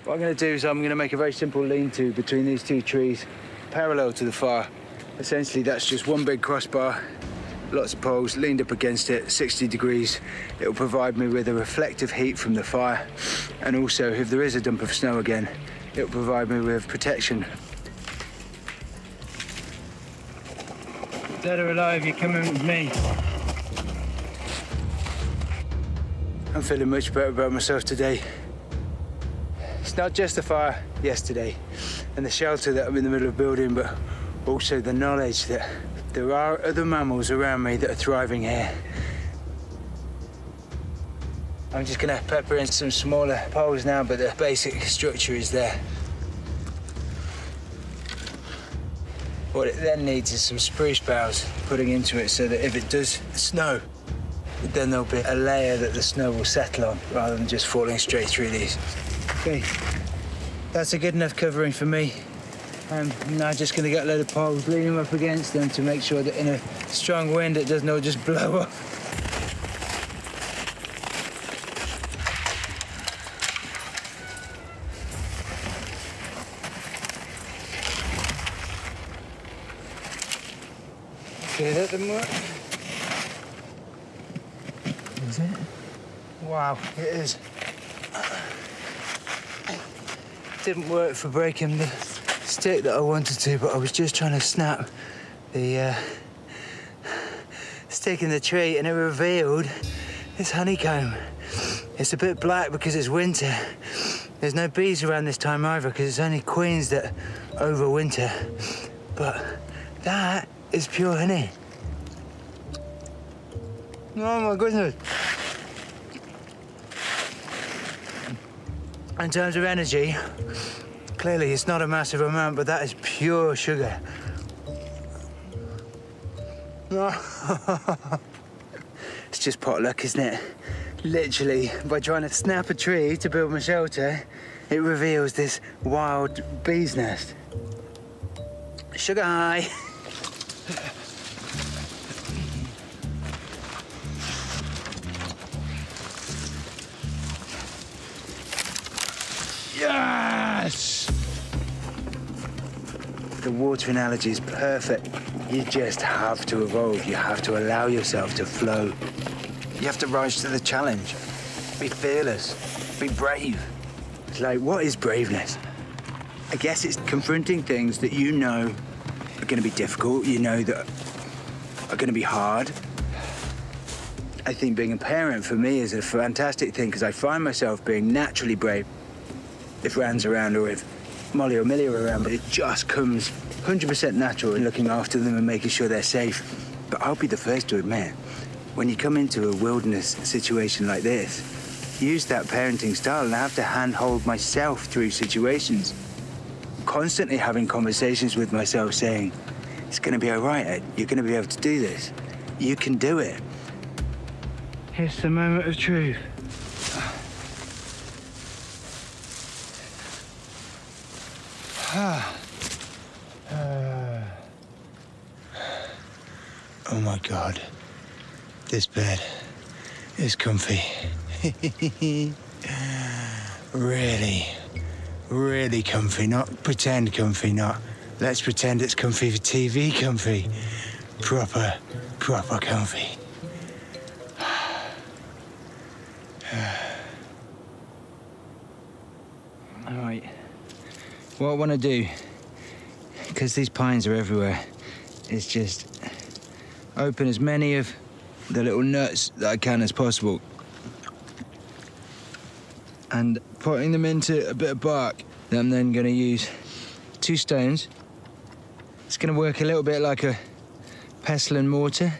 What I'm going to do is I'm going to make a very simple lean-to between these two trees, parallel to the fire. Essentially, that's just one big crossbar, lots of poles, leaned up against it, 60 degrees. It'll provide me with a reflective heat from the fire, and also, if there is a dump of snow again, it'll provide me with protection. Dead or alive, you're coming with me. I'm feeling much better about myself today. It's not just the fire yesterday and the shelter that I'm in the middle of building, but also the knowledge that there are other mammals around me that are thriving here. I'm just gonna pepper in some smaller poles now, but the basic structure is there. What it then needs is some spruce boughs putting into it so that if it does snow, then there'll be a layer that the snow will settle on rather than just falling straight through these. Okay, that's a good enough covering for me. I'm now just going to get a load of poles, lean them up against them to make sure that in a strong wind it doesn't all just blow up. Okay, that didn't work. Is it? Wow, it is. Didn't work for breaking the stick that I wanted to, but I was just trying to snap the stick in the tree, and it revealed this honeycomb. It's a bit black because it's winter. There's no bees around this time either because it's only queens that overwinter. But that is pure honey. Oh my goodness. In terms of energy, clearly it's not a massive amount, but that is pure sugar. It's just potluck, isn't it? Literally, by trying to snap a tree to build my shelter, it reveals this wild bee's nest. Sugar high. Yes! The water analogy is perfect. You just have to evolve. You have to allow yourself to flow. You have to rise to the challenge. Be fearless. Be brave. It's like, what is braveness? I guess it's confronting things that you know are going to be difficult, you know that are going to be hard. I think being a parent for me is a fantastic thing because I find myself being naturally brave. If Rand's around or if Molly or Millie are around, but it just comes 100% natural in looking after them and making sure they're safe. But I'll be the first to admit, when you come into a wilderness situation like this, use that parenting style and I have to handhold myself through situations. Constantly having conversations with myself saying, it's going to be all right, Ed. You're going to be able to do this. You can do it. Here's the moment of truth. Oh my God, this bed is comfy. Really, really comfy, not pretend comfy, not let's pretend it's comfy for TV comfy. Proper comfy. All right. What I want to do, because these pines are everywhere, is just open as many of the little nuts that I can as possible. And putting them into a bit of bark, I'm then going to use 2 stones. It's going to work a little bit like a pestle and mortar.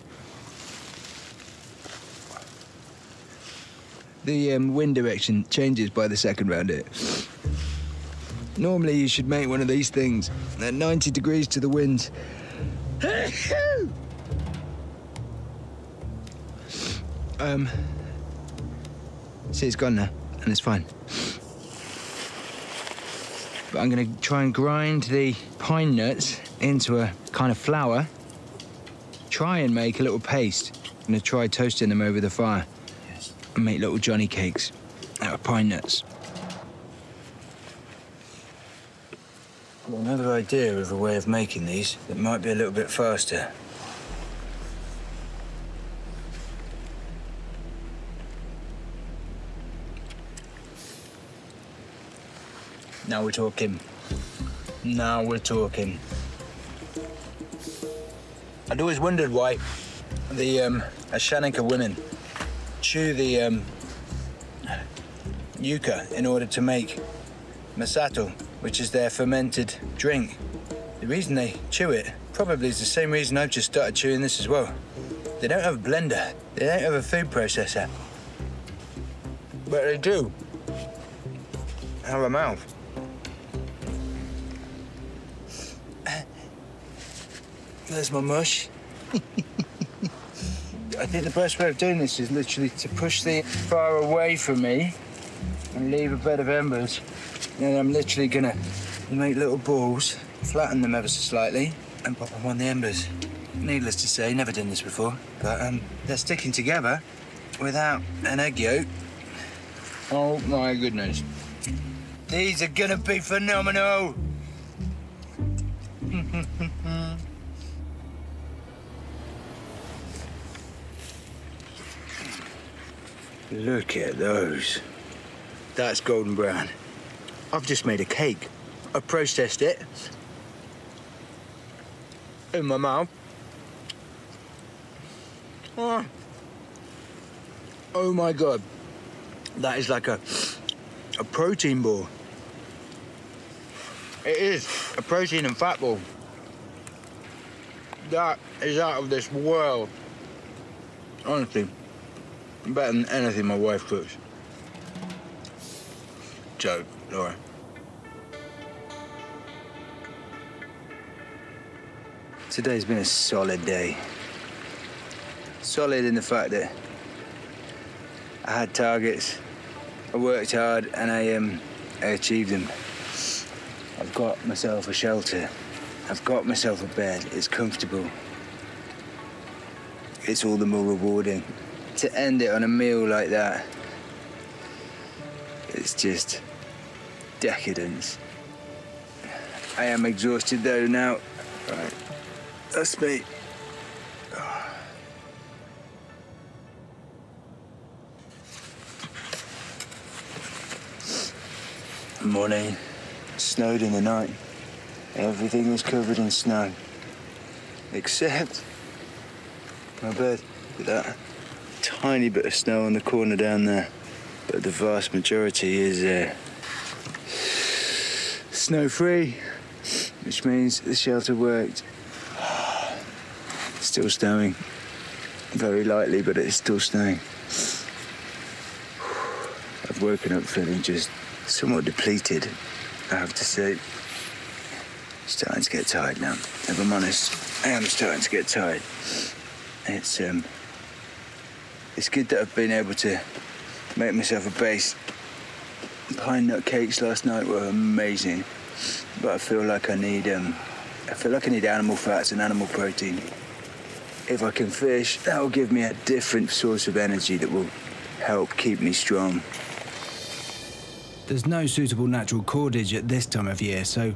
The wind direction changes by the second round here. Normally, you should make one of these things at 90 degrees to the wind. See, it's gone now, and it's fine. But I'm going to try and grind the pine nuts into a kind of flour. Try and make a little paste. I'm going to try toasting them over the fire. Yes. And make little Johnny cakes out of pine nuts. Got another idea of a way of making these that might be a little bit faster. Now we're talking. Now we're talking. I'd always wondered why the Ashaninka women chew the yucca in order to make masato, which is their fermented drink. The reason they chew it probably is the same reason I've just started chewing this as well. They don't have a blender. They don't have a food processor. But they do have a mouth. There's my mush. I think the best way of doing this is literally to push the fire away from me and leave a bed of embers. Then I'm literally gonna make little balls, flatten them ever so slightly, and pop them on the embers. Needless to say, never done this before, but they're sticking together without an egg yolk. Oh my goodness. These are gonna be phenomenal. Look at those. That's golden brown. I've just made a cake. I've processed it in my mouth. Oh my God. That is like a protein ball. It is a protein and fat ball. That is out of this world. Honestly, better than anything my wife cooks. Joke, Laura. Today's been a solid day. Solid in the fact that I had targets, I worked hard, and I achieved them. I've got myself a shelter. I've got myself a bed. It's comfortable. It's all the more rewarding. To end it on a meal like that, it's just decadence. I am exhausted though now. Right, that's me. Morning. Snowed in the night. Everything was covered in snow. Except my bed. Look at that. Tiny bit of snow on the corner down there. But the vast majority is snow-free, which means the shelter worked. Still snowing. Very lightly, but it's still snowing. I've woken up feeling just somewhat depleted, I have to say. Starting to get tired now. If I'm honest, I am starting to get tired. It's good that I've been able to make myself a base. Pine nut cakes last night were amazing, but I feel like I need animal fats and animal protein. If I can fish, that will give me a different source of energy that will help keep me strong. There's no suitable natural cordage at this time of year, so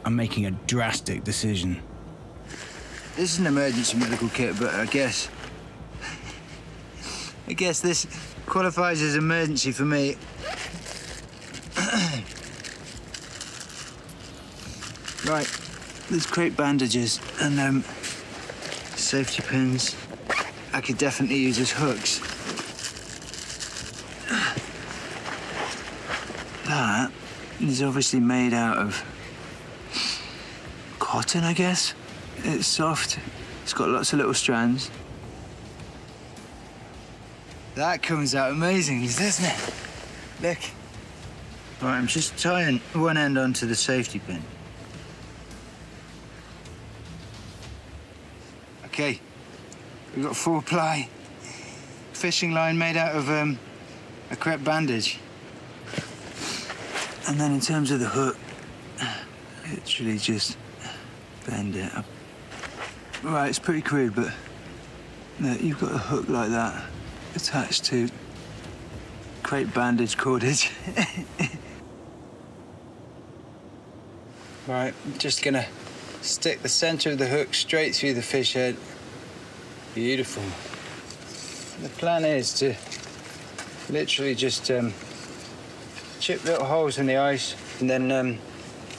I'm making a drastic decision. This is an emergency medical kit, but I guess this qualifies as emergency for me. Right, there's crepe bandages and safety pins. I could definitely use as hooks. That is obviously made out of cotton, I guess. It's soft. It's got lots of little strands. That comes out amazing, doesn't it? Look. Right, I'm just tying one end onto the safety pin. Okay, we've got 4-ply fishing line made out of a crepe bandage. And then in terms of the hook, literally just bend it up. Right, it's pretty crude, but look, you've got a hook like that attached to crepe bandage cordage. Right, I'm just gonna stick the center of the hook straight through the fish head. Beautiful. The plan is to literally just chip little holes in the ice, and then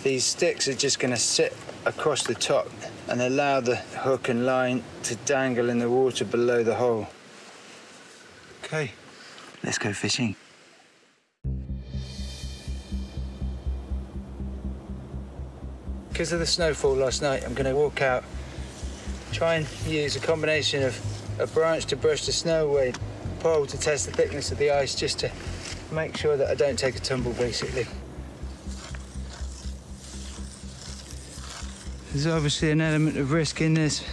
these sticks are just gonna sit across the top and allow the hook and line to dangle in the water below the hole. Okay, let's go fishing. Because of the snowfall last night, I'm gonna walk out, try and use a combination of a branch to brush the snow away, pole to test the thickness of the ice, just to make sure that I don't take a tumble, basically. There's obviously an element of risk in this,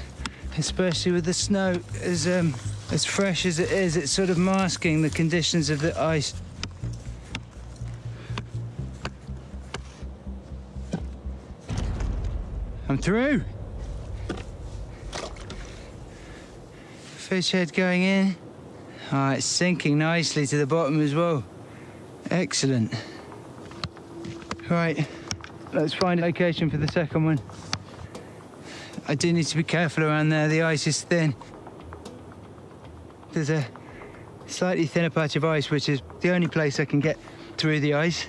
especially with the snow as fresh as it is. It's sort of masking the conditions of the ice. I'm through. Fish head going in. Oh, it's sinking nicely to the bottom as well. Excellent. Right, let's find a location for the second one. I do need to be careful around there. The ice is thin. There's a slightly thinner patch of ice, which is the only place I can get through the ice.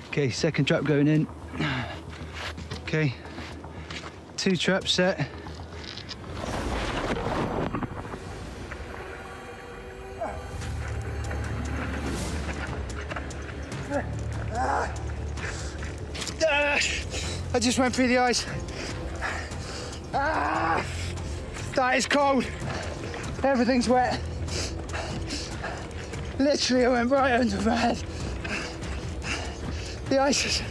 Okay, second trap going in. Okay, 2 traps set. I just went through the ice. That is cold. Everything's wet. Literally, I went right under my head. The ice is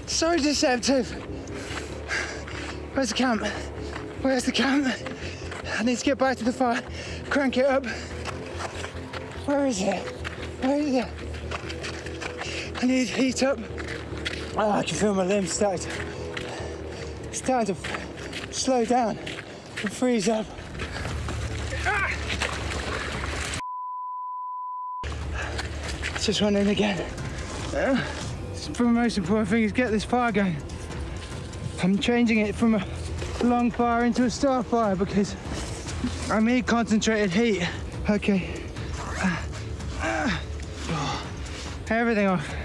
so deceptive. Where's the camp? Where's the camp? I need to get back to the fire, crank it up. Where is it? Where is it? I need to heat up. Oh, I can feel my limbs starting to slow down and freeze up. Just went in again. The most important thing is get this fire going. I'm changing it from a long fire into a star fire because I need concentrated heat. Okay. Everything off.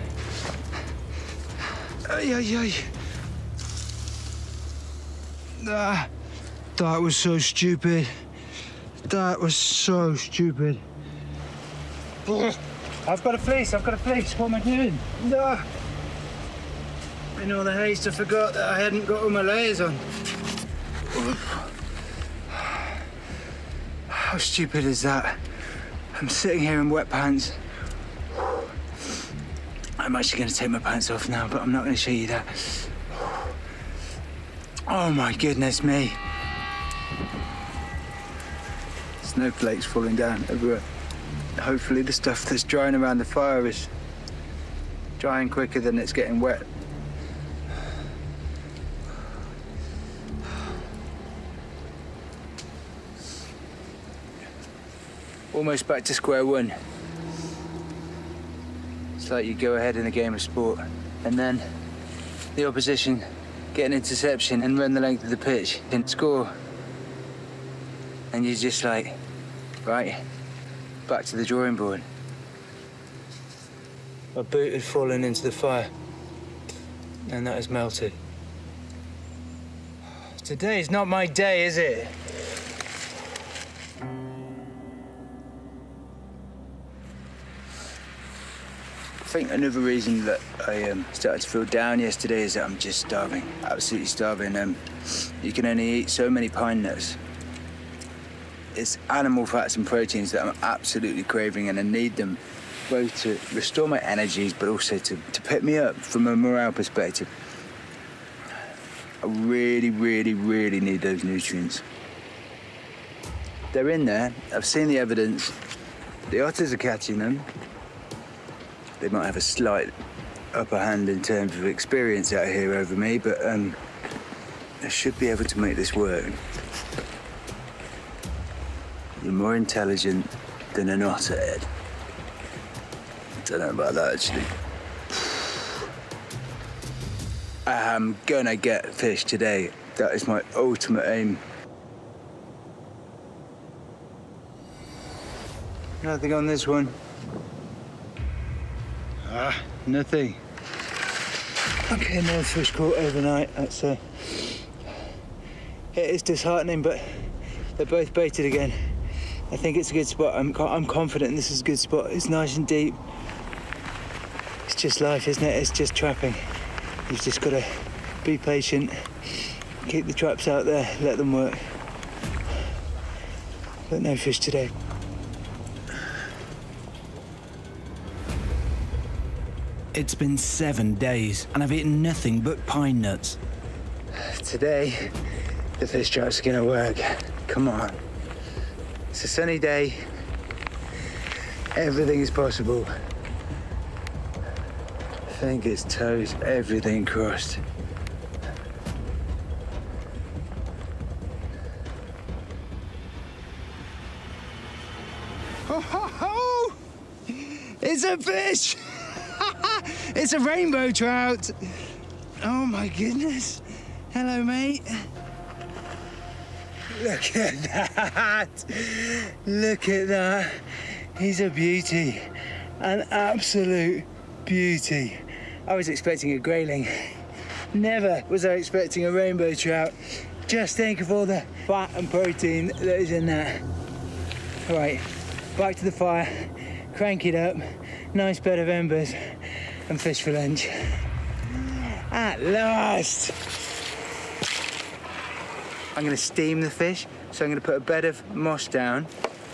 That was so stupid. That was so stupid. I've got a fleece, What am I doing? In all the haste, I forgot that I hadn't got all my layers on. How stupid is that? I'm sitting here in wet pants. I'm actually going to take my pants off now, but I'm not going to show you that. Oh my goodness me. Snowflakes falling down everywhere. Hopefully the stuff that's drying around the fire is drying quicker than it's getting wet. Almost back to square one. It's like you go ahead in a game of sport, and then the opposition get an interception and run the length of the pitch and score. And you're just like, right, back to the drawing board. My boot had fallen into the fire, and that has melted. Today is not my day, is it? I think another reason that I started to feel down yesterday is that I'm just starving, absolutely starving. You can only eat so many pine nuts. It's animal fats and proteins that I'm absolutely craving, and I need them both to restore my energies, but also to pick me up from a morale perspective. I really, really, really need those nutrients. They're in there. I've seen the evidence. The otters are catching them. They might have a slight upper hand in terms of experience out here over me, but I should be able to make this work. You're more intelligent than an otter, Ed. I don't know about that, actually. I am gonna get fish today. That is my ultimate aim. Nothing on this one. Nothing. Okay, no fish caught overnight. That's it is disheartening, but they're both baited again. I think it's a good spot. I'm confident this is a good spot. It's nice and deep. It's just life, isn't it? It's just trapping. You've just got to be patient, keep the traps out there, let them work. But no fish today. It's been 7 days and I've eaten nothing but pine nuts. Today, the fish trap's gonna work. Come on. It's a sunny day. Everything is possible. Fingers, toes, everything crossed. Ho, ho, ho! It's a fish! It's a rainbow trout! Oh my goodness. Hello, mate. Look at that! Look at that! He's a beauty. An absolute beauty. I was expecting a grayling. Never was I expecting a rainbow trout. Just think of all the fat and protein that is in that. Right, back to the fire, crank it up, nice bed of embers, and fish for lunch. At last! I'm gonna steam the fish, so I'm gonna put a bed of moss down,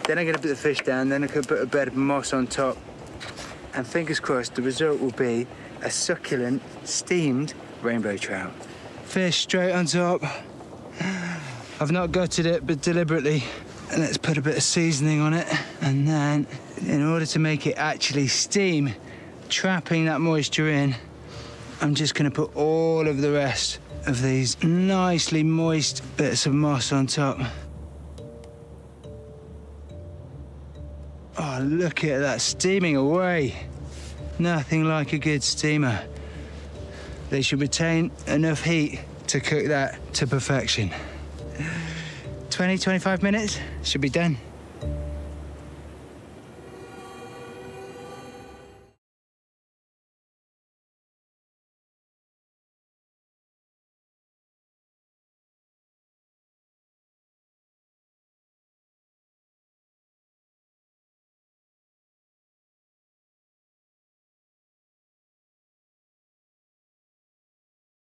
then I'm gonna put the fish down, then I'm gonna put a bed of moss on top. And fingers crossed, the result will be a succulent, steamed rainbow trout. Fish straight on top. I've not gutted it, but deliberately. And let's put a bit of seasoning on it. And then, in order to make it actually steam, trapping that moisture in, I'm just gonna put all of the rest of these nicely moist bits of moss on top. Oh, look at that, steaming away. Nothing like a good steamer. They should retain enough heat to cook that to perfection. 20, 25 minutes, should be done.